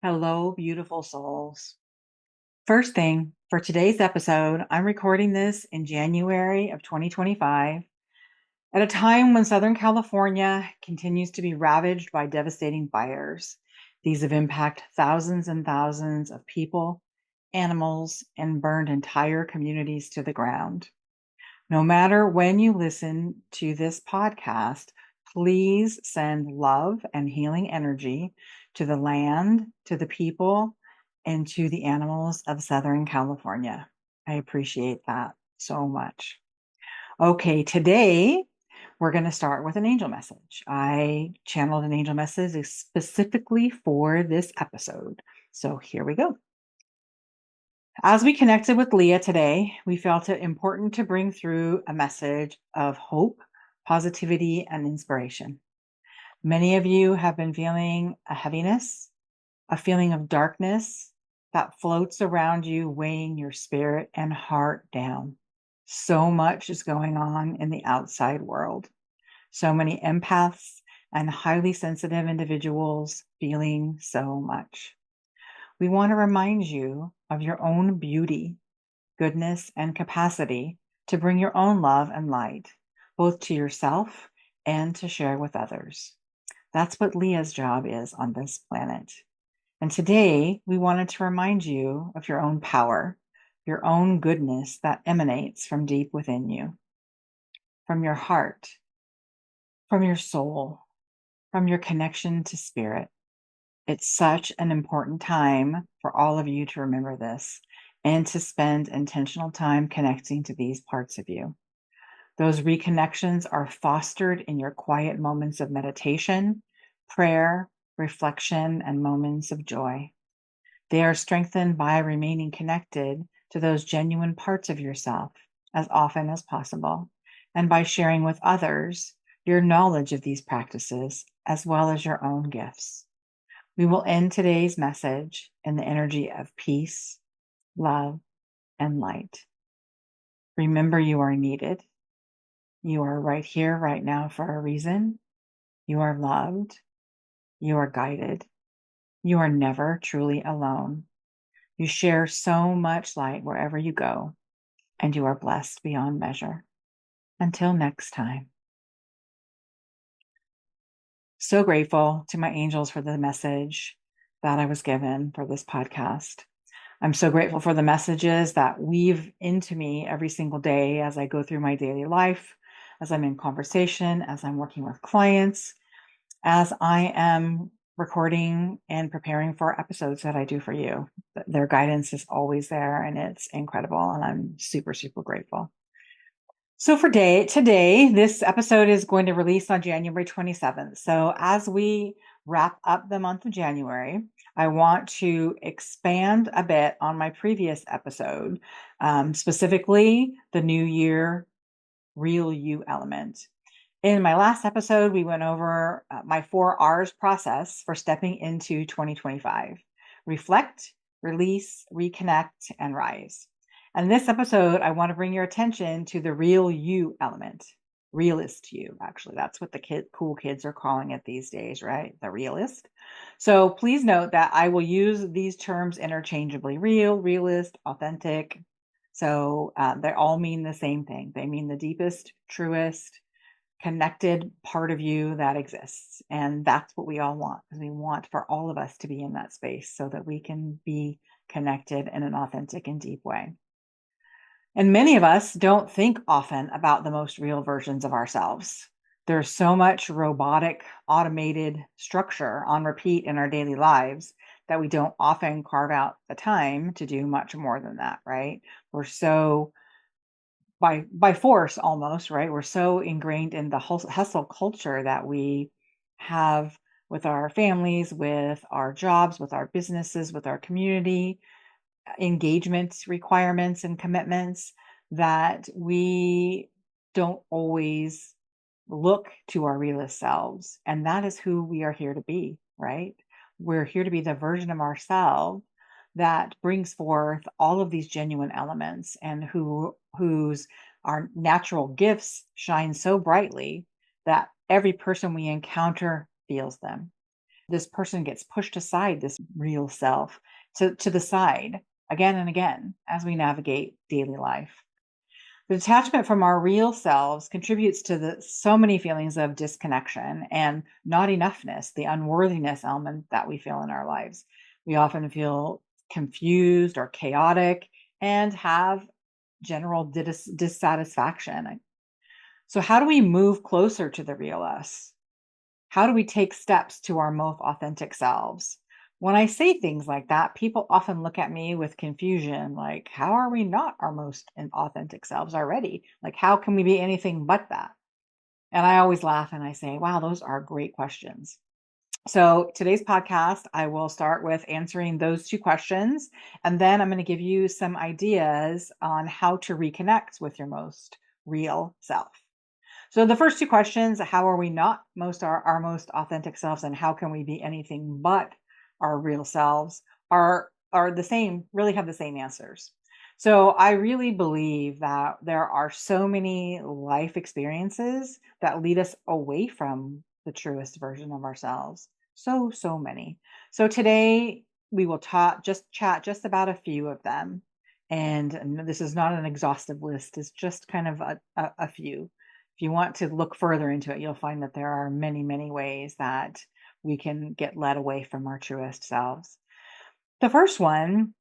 Hello, beautiful souls. First thing for today's episode, I'm recording this in January of 2025 at a time when Southern California continues to be ravaged by devastating fires. These have impacted thousands and thousands of people, animals, and burned entire communities to the ground. No matter when you listen to this podcast, please send love and healing energy to the land, to the people, and to the animals of Southern California. I appreciate that so much. Okay, today we're going to start with an angel message. I channeled an angel message specifically for this episode. So here we go. As we connected with Leah today, we felt it important to bring through a message of hope, positivity, and inspiration. Many of you have been feeling a heaviness, a feeling of darkness that floats around you, weighing your spirit and heart down. So much is going on in the outside world. So many empaths and highly sensitive individuals feeling so much. We want to remind you of your own beauty, goodness, and capacity to bring your own love and light, both to yourself and to share with others. That's what Leah's job is on this planet. And today, we wanted to remind you of your own power, your own goodness that emanates from deep within you, from your heart, from your soul, from your connection to spirit. It's such an important time for all of you to remember this and to spend intentional time connecting to these parts of you. Those reconnections are fostered in your quiet moments of meditation, prayer, reflection, and moments of joy. They are strengthened by remaining connected to those genuine parts of yourself as often as possible, and by sharing with others your knowledge of these practices as well as your own gifts. We will end today's message in the energy of peace, love, and light. Remember, you are needed. You are right here, right now for a reason. You are loved. You are guided. You are never truly alone. You share so much light wherever you go, and you are blessed beyond measure. Until next time. So grateful to my angels for the message that I was given for this podcast. I'm so grateful for the messages that weave into me every single day as I go through my daily life, as I'm in conversation, as I'm working with clients, as I am recording and preparing for episodes that I do for you. Their guidance is always there and it's incredible. And I'm super, super grateful. So for today, this episode is going to release on January 27th. So as we wrap up the month of January, I want to expand a bit on my previous episode, specifically the New Year Real You element. In my last episode, we went over my 4 R's process for stepping into 2025: reflect, release, reconnect, and rise. And this episode, I want to bring your attention to the real you element. Realest you, actually. That's what the cool kids are calling it these days, right? The realist. So please note that I will use these terms interchangeably: real, realist, authentic. So they all mean the same thing. They mean the deepest, truest, connected part of you that exists. And that's what we all want, because we want for all of us to be in that space so that we can be connected in an authentic and deep way. And many of us don't think often about the most real versions of ourselves. There's so much robotic, automated structure on repeat in our daily lives that we don't often carve out the time to do much more than that, right? We're so by force almost, right? We're so ingrained in the hustle culture that we have with our families, with our jobs, with our businesses, with our community, engagement requirements and commitments, that we don't always look to our realist selves. And that is who we are here to be, right? We're here to be the version of ourselves that brings forth all of these genuine elements, and whose our natural gifts shine so brightly that every person we encounter feels them. this person gets pushed aside, this real self, to the side again and again as we navigate daily life. The detachment from our real selves contributes to the so many feelings of disconnection and not enoughness, the unworthiness element that we feel in our lives. We often feel confused or chaotic and have general dissatisfaction. So, how do we move closer to the real us? How do we take steps to our most authentic selves? When I say things like that, people often look at me with confusion, like, how are we not our most authentic selves already? Like, how can we be anything but that? And I always laugh and I say, wow, those are great questions. So, today's podcast, I will start with answering those two questions. And then I'm going to give you some ideas on how to reconnect with your most real self. So the first two questions, how are we not our most authentic selves and how can we be anything but our real selves are the same, really have the same answers. So I really believe that there are so many life experiences that lead us away from the truest version of ourselves. So many. So today we will chat just about a few of them. And this is not an exhaustive list, it's just kind of a few. If you want to look further into it, you'll find that there are many, many ways that we can get led away from our truest selves. The first one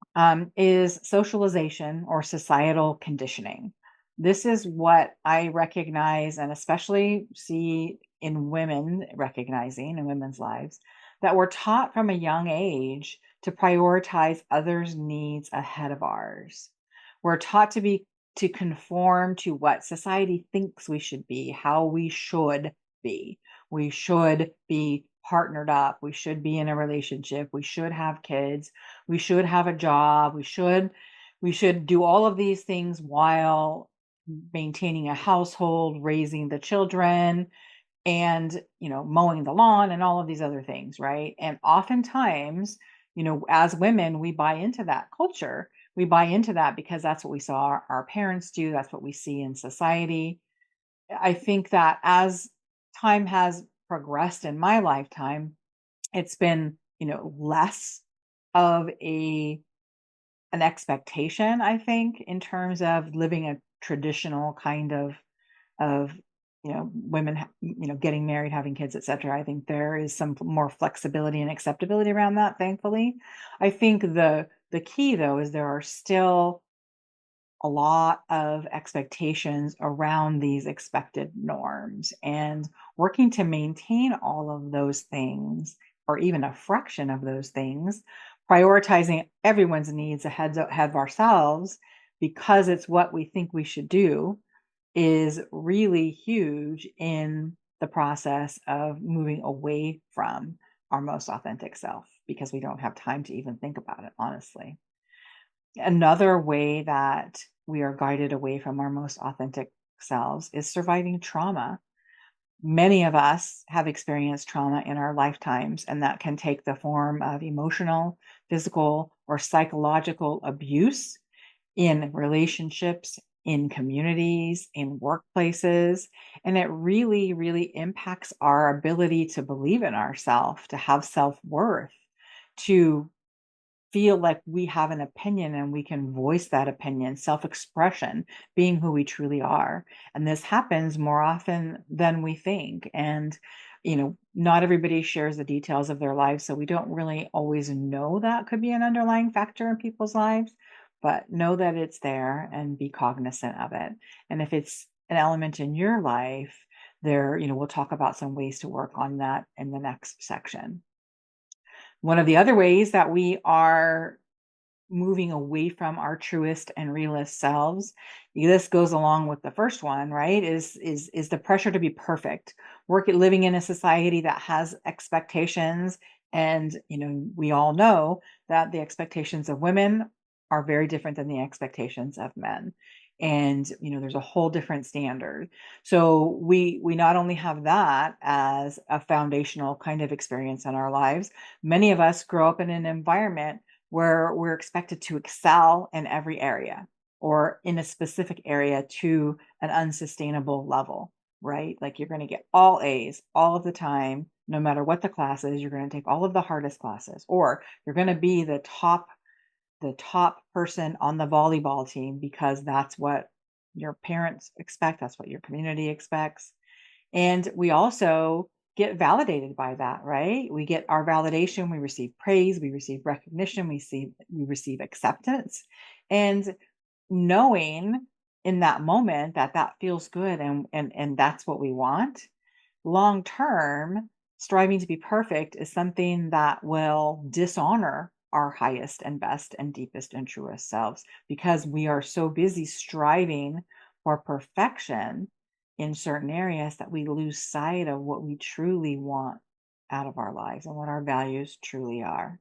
is socialization or societal conditioning. This is what I recognize and especially see in women, recognizing in women's lives, that we're taught from a young age to prioritize others' needs ahead of ours. We're taught to conform to what society thinks we should be, how we should be. We should be partnered up. We should be in a relationship. We should have kids. We should have a job. We should do all of these things while maintaining a household, raising the children, and mowing the lawn and all of these other things, right? And oftentimes, as women, we buy into that culture. We buy into that because that's what we saw our parents do. That's what we see in society. I think that as time has progressed in my lifetime, it's been, less of a an expectation, I think, in terms of living a traditional kind of women getting married, having kids, etc. I think there is some more flexibility and acceptability around that, thankfully. I think the key though is there are still a lot of expectations around these expected norms, and working to maintain all of those things or even a fraction of those things, prioritizing everyone's needs ahead of ourselves because it's what we think we should do, is really huge in the process of moving away from our most authentic self because we don't have time to even think about it, honestly. Another way that we are guided away from our most authentic selves is surviving trauma. Many of us have experienced trauma in our lifetimes, and that can take the form of emotional, physical, or psychological abuse in relationships, in communities, in workplaces. And it really, really impacts our ability to believe in ourselves, to have self worth, to feel like we have an opinion and we can voice that opinion, self expression, being who we truly are. And this happens more often than we think. And, not everybody shares the details of their lives. So we don't really always know that could be an underlying factor in people's lives, but know that it's there and be cognizant of it. And if it's an element in your life, we'll talk about some ways to work on that in the next section. One of the other ways that we are moving away from our truest and realist selves, this goes along with the first one, right? Is the pressure to be perfect. Living in a society that has expectations, and we all know that the expectations of women are very different than the expectations of men. And there's a whole different standard. So we not only have that as a foundational kind of experience in our lives, many of us grow up in an environment where we're expected to excel in every area or in a specific area to an unsustainable level, right? Like you're going to get all A's all of the time. no matter what the class is, you're going to take all of the hardest classes, or you're going to be the top person on the volleyball team because that's what your parents expect, that's what your community expects. And we also get validated by that, right? We get our validation, we receive praise, we receive recognition, we receive acceptance. And knowing in that moment that that feels good and that's what we want, long term, striving to be perfect is something that will dishonor our highest and best and deepest and truest selves because we are so busy striving for perfection in certain areas that we lose sight of what we truly want out of our lives and what our values truly are.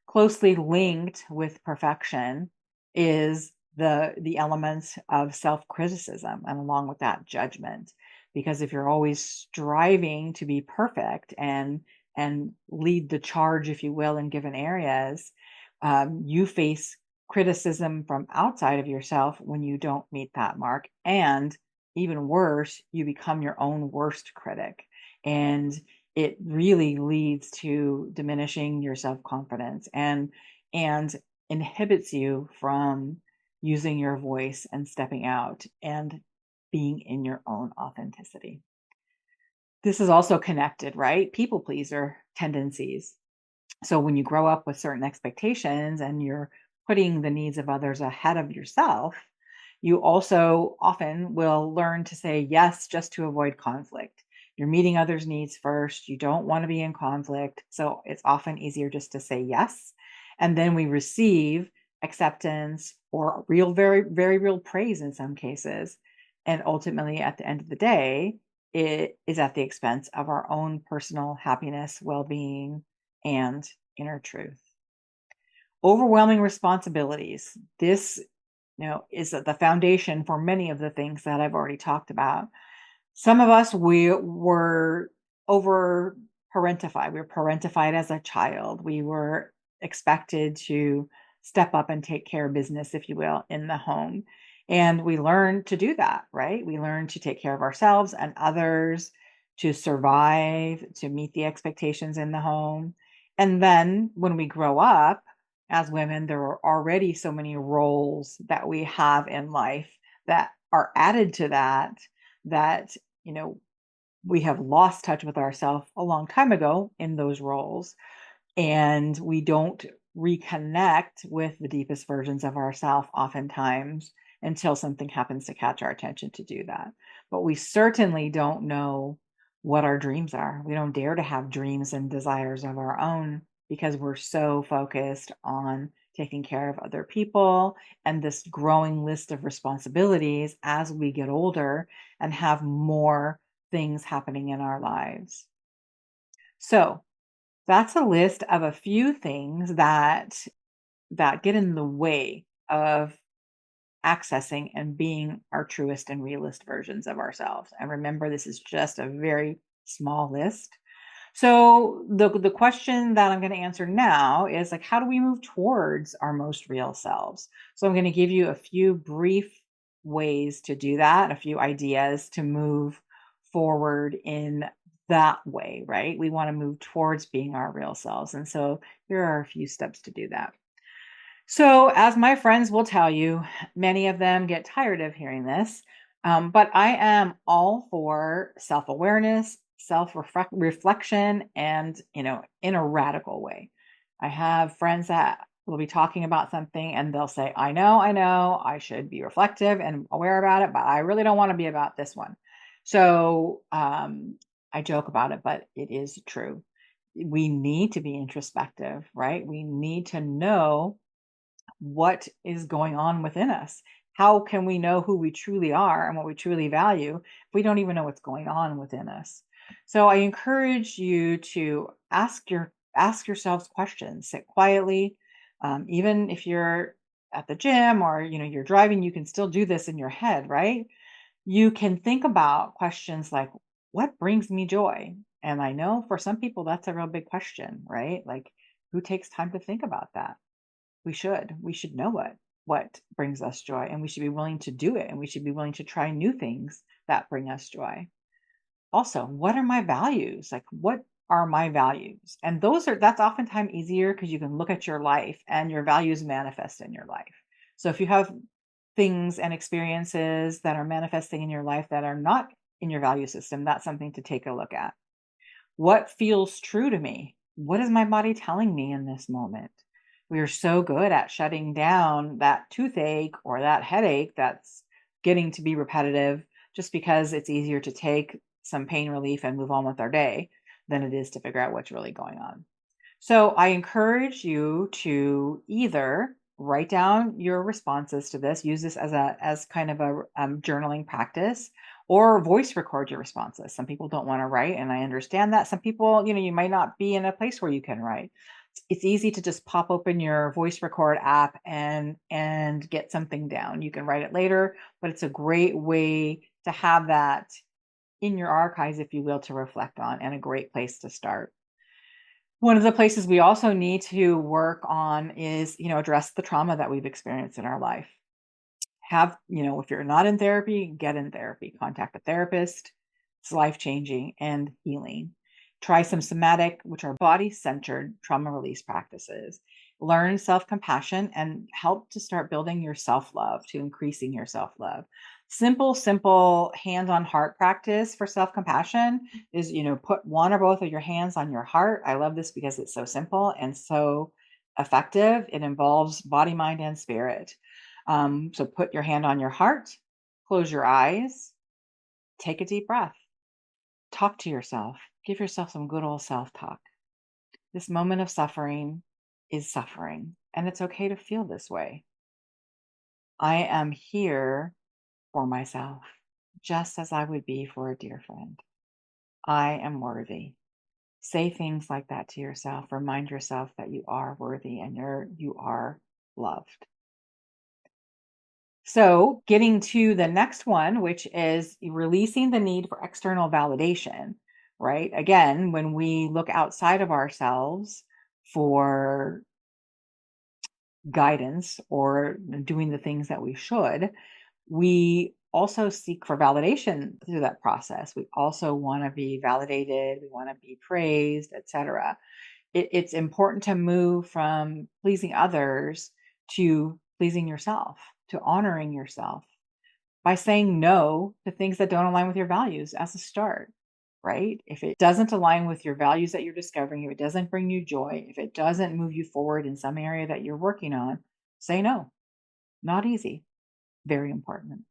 Closely linked with perfection is the elements of self-criticism and along with that judgment. Because if you're always striving to be perfect and lead the charge, if you will, in given areas, you face criticism from outside of yourself when you don't meet that mark. And even worse, you become your own worst critic. And it really leads to diminishing your self-confidence and inhibits you from using your voice and stepping out and being in your own authenticity. This is also connected, right? People pleaser tendencies. So when you grow up with certain expectations and you're putting the needs of others ahead of yourself, you also often will learn to say yes just to avoid conflict. You're meeting others' needs first. You don't want to be in conflict. So it's often easier just to say yes. And then we receive acceptance or real, very, very real praise in some cases. And ultimately, at the end of the day, it is at the expense of our own personal happiness, well being, and inner truth. Overwhelming responsibilities. This, is the foundation for many of the things that I've already talked about. Some of us, we were over parentified. We were parentified as a child. We were expected to step up and take care of business, if you will, in the home. And we learned to do that, right? We learned to take care of ourselves and others, to survive, to meet the expectations in the home. And then when we grow up as women, there are already so many roles that we have in life that are added to that you know we have lost touch with ourselves a long time ago in those roles, and we don't reconnect with the deepest versions of ourselves oftentimes until something happens to catch our attention to do that. But we certainly don't know what our dreams are. We don't dare to have dreams and desires of our own because we're so focused on taking care of other people and this growing list of responsibilities as we get older and have more things happening in our lives. So, that's a list of a few things that get in the way of accessing and being our truest and realist versions of ourselves. And remember, this is just a very small list. So the question that I'm going to answer now is like, how do we move towards our most real selves? So I'm going to give you a few brief ways to do that, a few ideas to move forward in that way, right? We want to move towards being our real selves. And so here are a few steps to do that. So, as my friends will tell you, many of them get tired of hearing this, but I am all for self awareness, self reflection, and, in a radical way. I have friends that will be talking about something and they'll say, I know, I should be reflective and aware about it, but I really don't want to be about this one. So, I joke about it, but it is true. We need to be introspective, right? We need to know what is going on within us. How can we know who we truly are and what we truly value if we don't even know what's going on within us? So I encourage you to ask yourselves questions. Sit quietly, even if you're at the gym or you're driving. You can still do this in your head, right? You can think about questions like, "What brings me joy?" And I know for some people that's a real big question, right? Like, who takes time to think about that? We should know what brings us joy, and we should be willing to do it, and we should be willing to try new things that bring us joy. Also, what are my values? Like, are my values? And that's oftentimes easier because you can look at your life and your values manifest in your life. So if you have things and experiences that are manifesting in your life that are not in your value system, that's something to take a look at. What feels true to me? What is my body telling me in this moment? We are so good at shutting down that toothache or that headache that's getting to be repetitive just because it's easier to take some pain relief and move on with our day than it is to figure out what's really going on. So I encourage you to either write down your responses to this, use this as kind of a journaling practice, or voice record your responses. Some people don't want to write, and I understand that. Some people, you might not be in a place where you can write. It's easy to just pop open your voice record app and get something down. You can write it later, but it's a great way to have that in your archives, if you will, to reflect on, and a great place to start. One of the places we also need to work on is, address the trauma that we've experienced in our life. If you're not in therapy, get in therapy, contact a therapist. It's life changing and healing. Try some somatic, which are body centered trauma release practices. Learn self compassion and help to start building your self love, to increasing your self love. Simple hand on heart practice for self compassion is, put one or both of your hands on your heart. I love this because it's so simple and so effective. It involves body, mind, and spirit. So put your hand on your heart, close your eyes, take a deep breath, talk to yourself, give yourself some good old self talk. This moment of suffering is suffering, and it's okay to feel this way. I am here for myself, just as I would be for a dear friend. I am worthy. Say things like that to yourself. Remind yourself that you are worthy and you are loved. So, getting to the next one, which is releasing the need for external validation, right? Again, when we look outside of ourselves for guidance or doing the things that we should, we also seek for validation through that process. We also want to be validated, we want to be praised, etc. It's important to move from pleasing others to pleasing yourself, to honoring yourself by saying no to things that don't align with your values as a start, right? If it doesn't align with your values that you're discovering, if it doesn't bring you joy, if it doesn't move you forward in some area that you're working on, say no. Not easy, very important.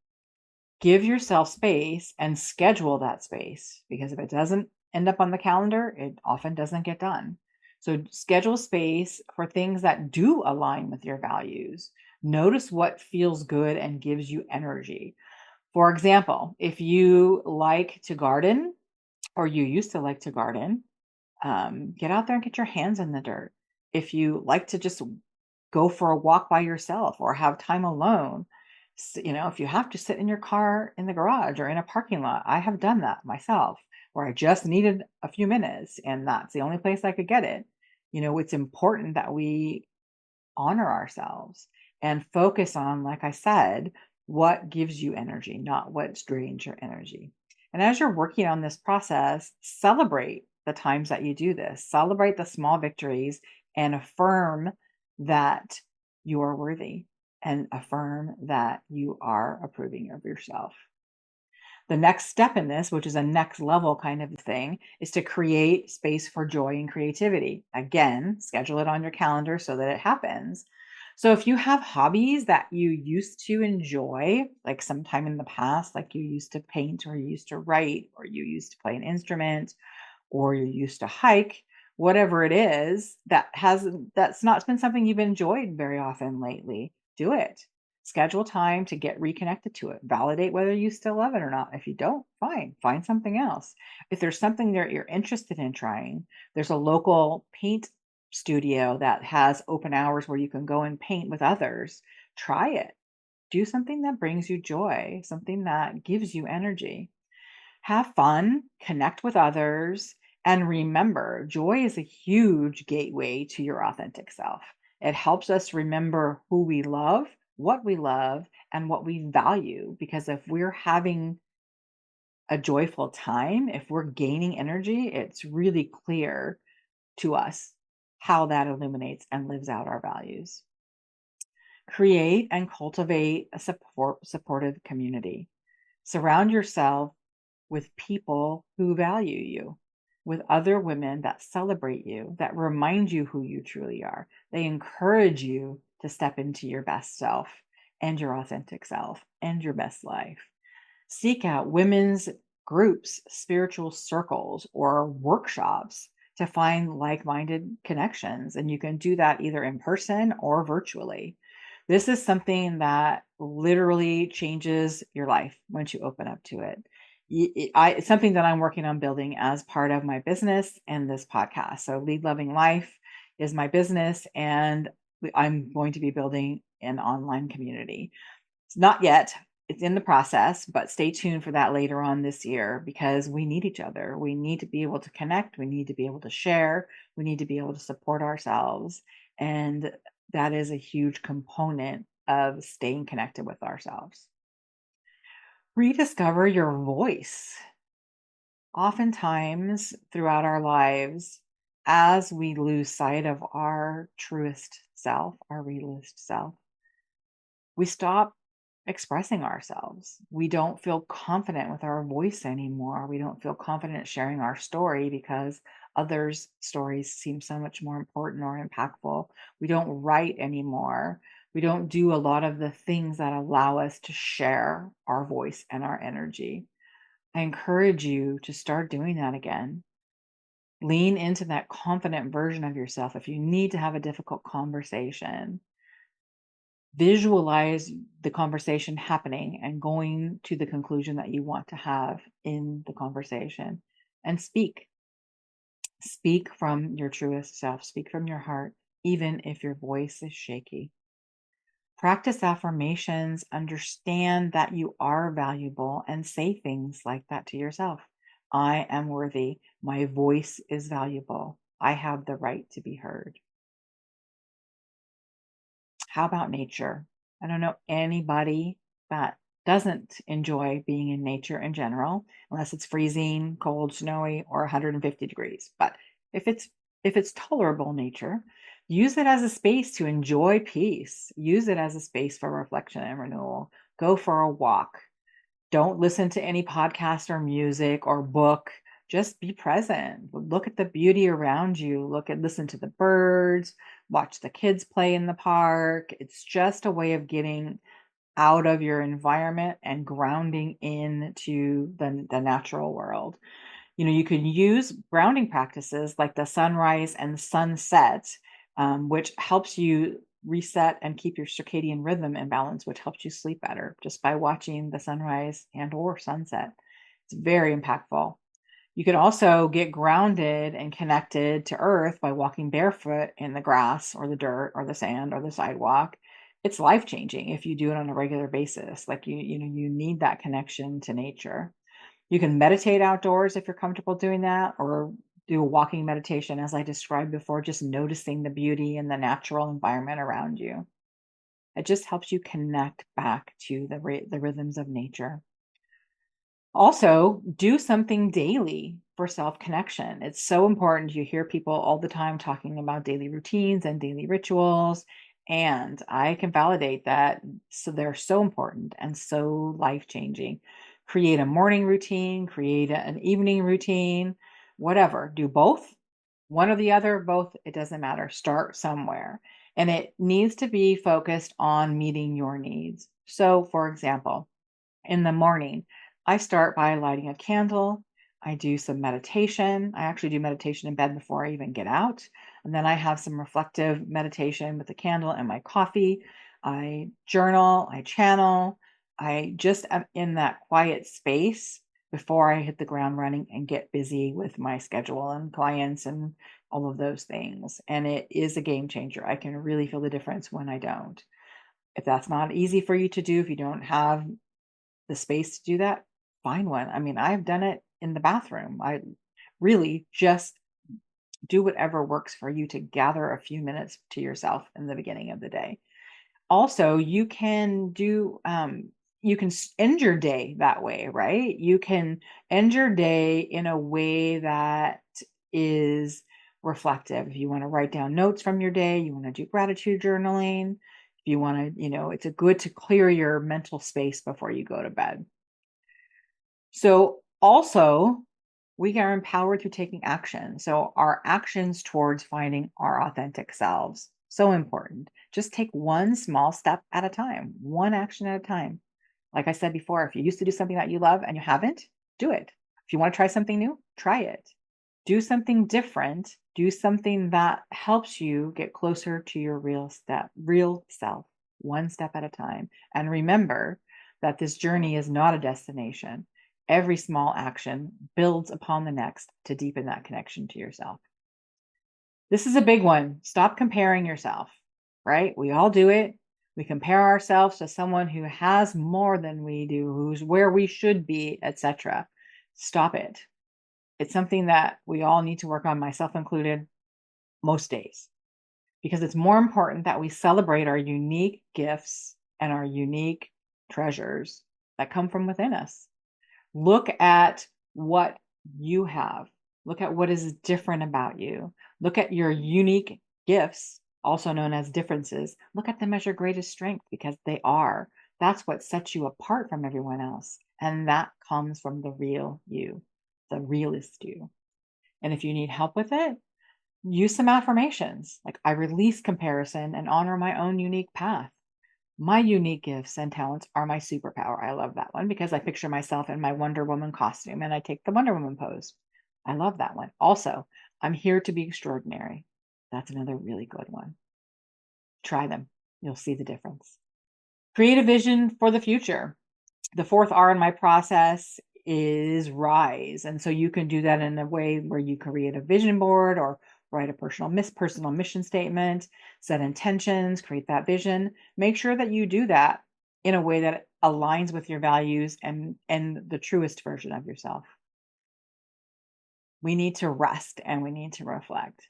Give yourself space and schedule that space, because if it doesn't end up on the calendar, it often doesn't get done. So schedule space for things that do align with your values. Notice what feels good and gives you energy. For example, if you like to garden or you used to like to garden, get out there and get your hands in the dirt. If you like to just go for a walk by yourself or have time alone, if you have to sit in your car in the garage or in a parking lot, I have done that myself where I just needed a few minutes and that's the only place I could get it. It's important that we honor ourselves and focus on, like I said, what gives you energy, not what drains your energy. And as you're working on this process, celebrate the times that you do this, celebrate the small victories, and affirm that you are worthy and affirm that you are approving of yourself. The next step in this, which is a next level kind of thing, is to create space for joy and creativity. Again, schedule it on your calendar so that it happens. So if you have hobbies that you used to enjoy, like sometime in the past, like you used to paint or you used to write or you used to play an instrument or you used to hike, whatever it is that's not been something you've enjoyed very often lately, do it. Schedule time to get reconnected to it. Validate whether you still love it or not. If you don't, fine, find something else. If there's something that you're interested in trying, there's a local paint studio that has open hours where you can go and paint with others. Try it. Do something that brings you joy, something that gives you energy. Have fun, connect with others, and remember, joy is a huge gateway to your authentic self. It helps us remember who we love, and what we value. Because if we're having a joyful time, if we're gaining energy, it's really clear to us how that illuminates and lives out our values. Create and cultivate a supportive community. Surround yourself with people who value you, with other women that celebrate you, that remind you who you truly are. They encourage you to step into your best self and your authentic self and your best life. Seek out women's groups, spiritual circles, or workshops to find like minded connections. And you can do that either in person or virtually. This is something that literally changes your life once you open up to it. It's something that I'm working on building as part of my business and this podcast. So, Lead Loving Life is my business, and I'm going to be building an online community. It's not yet. It's in the process, but stay tuned for that later on this year because we need each other. We need to be able to connect. We need to be able to share. We need to be able to support ourselves. And that is a huge component of staying connected with ourselves. Rediscover your voice. Oftentimes throughout our lives, as we lose sight of our truest self, our realist self, we stop expressing ourselves. We don't feel confident with our voice anymore. We don't feel confident sharing our story because others' stories seem so much more important or impactful. We don't write anymore. We don't do a lot of the things that allow us to share our voice and our energy. I encourage you to start doing that again. Lean into that confident version of yourself. If you need to have a difficult conversation, visualize the conversation happening and going to the conclusion that you want to have in the conversation, and speak from your truest self, speak from your heart, even if your voice is shaky. Practice affirmations, understand that you are valuable, and say things like that to yourself. I am worthy. My voice is valuable. I have the right to be heard. How about nature? I don't know anybody that doesn't enjoy being in nature in general, unless it's freezing, cold, snowy, or 150 degrees. But if it's if it's tolerable nature, use it as a space to enjoy peace. Use it as a space for reflection and renewal. Go for a walk. Don't listen to any podcast or music or book. Just be present. Look at the beauty around you. Listen to the birds, watch the kids play in the park. It's just a way of getting out of your environment and grounding into the natural world. You can use grounding practices like the sunrise and sunset, which helps you reset and keep your circadian rhythm in balance, which helps you sleep better just by watching the sunrise and or sunset. It's very impactful. You could also get grounded and connected to earth by walking barefoot in the grass or the dirt or the sand or the sidewalk. It's life changing if you do it on a regular basis. Like you need that connection to nature. You can meditate outdoors if you're comfortable doing that, or do a walking meditation, as I described before, just noticing the beauty and the natural environment around you. It just helps you connect back to the rhythms of nature. Also, do something daily for self connection. It's so important. You hear people all the time talking about daily routines and daily rituals. And I can validate that. So they're so important and so life changing. Create a morning routine, an evening routine, whatever. Do both, one or the other, both. It doesn't matter. Start somewhere. And it needs to be focused on meeting your needs. So, for example, in the morning, I start by lighting a candle. I do some meditation. I actually do meditation in bed before I even get out. And then I have some reflective meditation with the candle and my coffee. I journal, I channel. I just am in that quiet space before I hit the ground running and get busy with my schedule and clients and all of those things. And it is a game changer. I can really feel the difference when I don't. If that's not easy for you to do, if you don't have the space to do that, find one. I mean, I've done it in the bathroom. I really just do whatever works for you to gather a few minutes to yourself in the beginning of the day. Also, you can do you can end your day that way, right? You can end your day in a way that is reflective. If you want to write down notes from your day, you want to do gratitude journaling, if you want to, it's a good to clear your mental space before you go to bed. So also, we are empowered through taking action. So our actions towards finding our authentic selves, so important. Just take one small step at a time, one action at a time. Like I said before, if you used to do something that you love and you haven't, do it. If you want to try something new, try it. Do something different. Do something that helps you get closer to your real self, one step at a time. And remember that this journey is not a destination. Every small action builds upon the next to deepen that connection to yourself. This is a big one. Stop comparing yourself, right? We all do it. We compare ourselves to someone who has more than we do, who's where we should be, etc. Stop it. It's something that we all need to work on, myself included, most days, because it's more important that we celebrate our unique gifts and our unique treasures that come from within us. Look at what you have. Look at what is different about you. Look at your unique gifts, also known as differences. Look at them as your greatest strength because they are. That's what sets you apart from everyone else. And that comes from the real you, the realest you. And if you need help with it, use some affirmations like I release comparison and honor my own unique path. My unique gifts and talents are my superpower. I love that one because I picture myself in my Wonder Woman costume and I take the Wonder Woman pose. I love that one. Also, I'm here to be extraordinary. That's another really good one. Try them. You'll see the difference. Create a vision for the future. The fourth R in my process is rise. And so you can do that in a way where you create a vision board or write a personal mission statement, set intentions, create that vision. Make sure that you do that in a way that aligns with your values and the truest version of yourself. We need to rest and we need to reflect.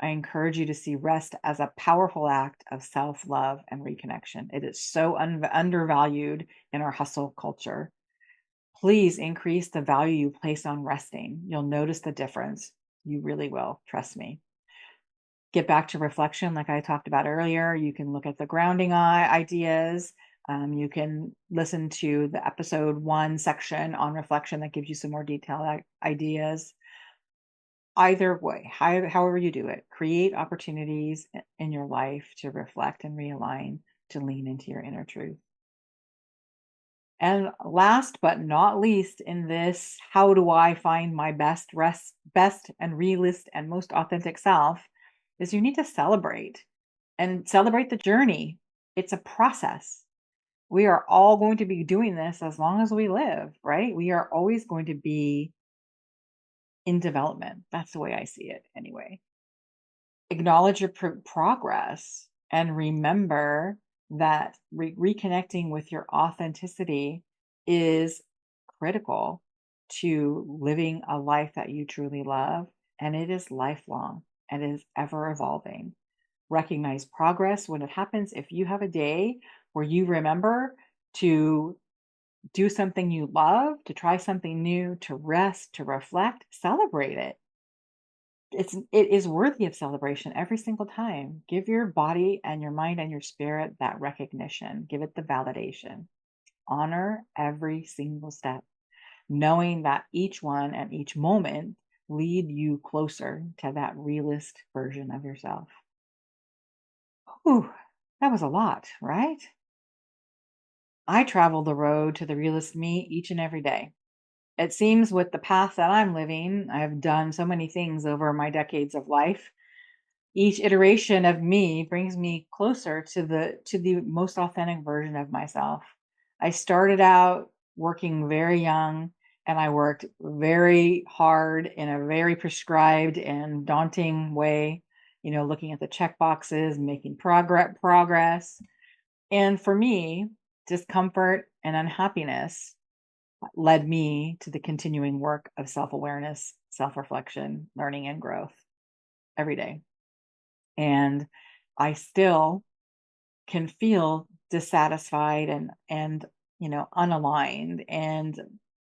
I encourage you to see rest as a powerful act of self-love and reconnection. It is so undervalued in our hustle culture. Please increase the value you place on resting. You'll notice the difference. You really will. Trust me. Get back to reflection, like I talked about earlier. You can look at the grounding ideas. You can listen to the episode 1 section on reflection that gives you some more detailed ideas. Either way, however you do it, create opportunities in your life to reflect and realign, to lean into your inner truth. And last but not least in this, how do I find my best and realist and most authentic self, is you need to celebrate and celebrate the journey. It's a process. We are all going to be doing this as long as we live, right? We are always going to be in development. That's the way I see it anyway. Acknowledge your progress and remember that reconnecting with your authenticity is critical to living a life that you truly love, and it is lifelong and it is ever evolving. Recognize progress when it happens. If you have a day where you remember to do something you love, to try something new, to rest, to reflect, celebrate it. It is worthy of celebration every single time. Give your body and your mind and your spirit that recognition. Give it the validation. Honor every single step, knowing that each one and each moment lead you closer to that realist version of yourself. Whew, that was a lot, right? I travel the road to the realist me each and every day. It seems with the path that I'm living, I have done so many things over my decades of life. Each iteration of me brings me closer to the most authentic version of myself. I started out working very young and I worked very hard in a very prescribed and daunting way, looking at the check boxes, making progress. And for me, discomfort and unhappiness led me to the continuing work of self-awareness, self-reflection, learning and growth every day. And I still can feel dissatisfied and unaligned and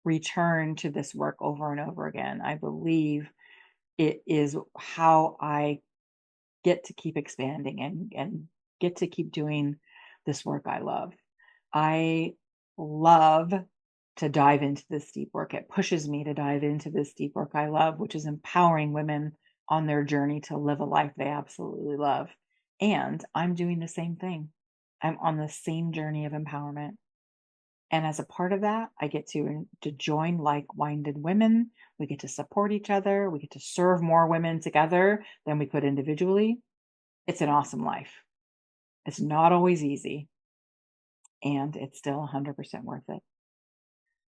return to this work over and over again. I believe it is how I get to keep expanding and get to keep doing this work I love. I love to dive into this deep work. It pushes me to dive into this deep work I love, which is empowering women on their journey to live a life they absolutely love. And I'm doing the same thing. I'm on the same journey of empowerment. And as a part of that, I get to join like-minded women. We get to support each other. We get to serve more women together than we could individually. It's an awesome life. It's not always easy, and it's still 100% worth it.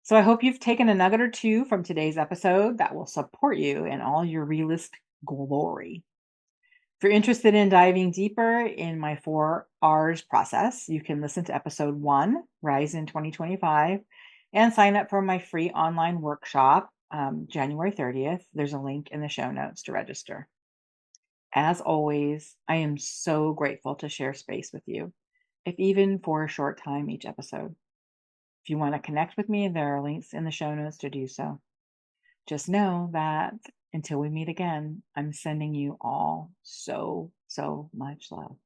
So I hope you've taken a nugget or two from today's episode that will support you in all your realist glory. If you're interested in diving deeper in my 4 R's process, you can listen to episode 1, Rise in 2025, and sign up for my free online workshop January 30th. There's a link in the show notes to register. As always, I am so grateful to share space with you, if even for a short time each episode. If you want to connect with me, there are links in the show notes to do so. Just know that until we meet again, I'm sending you all so, so much love.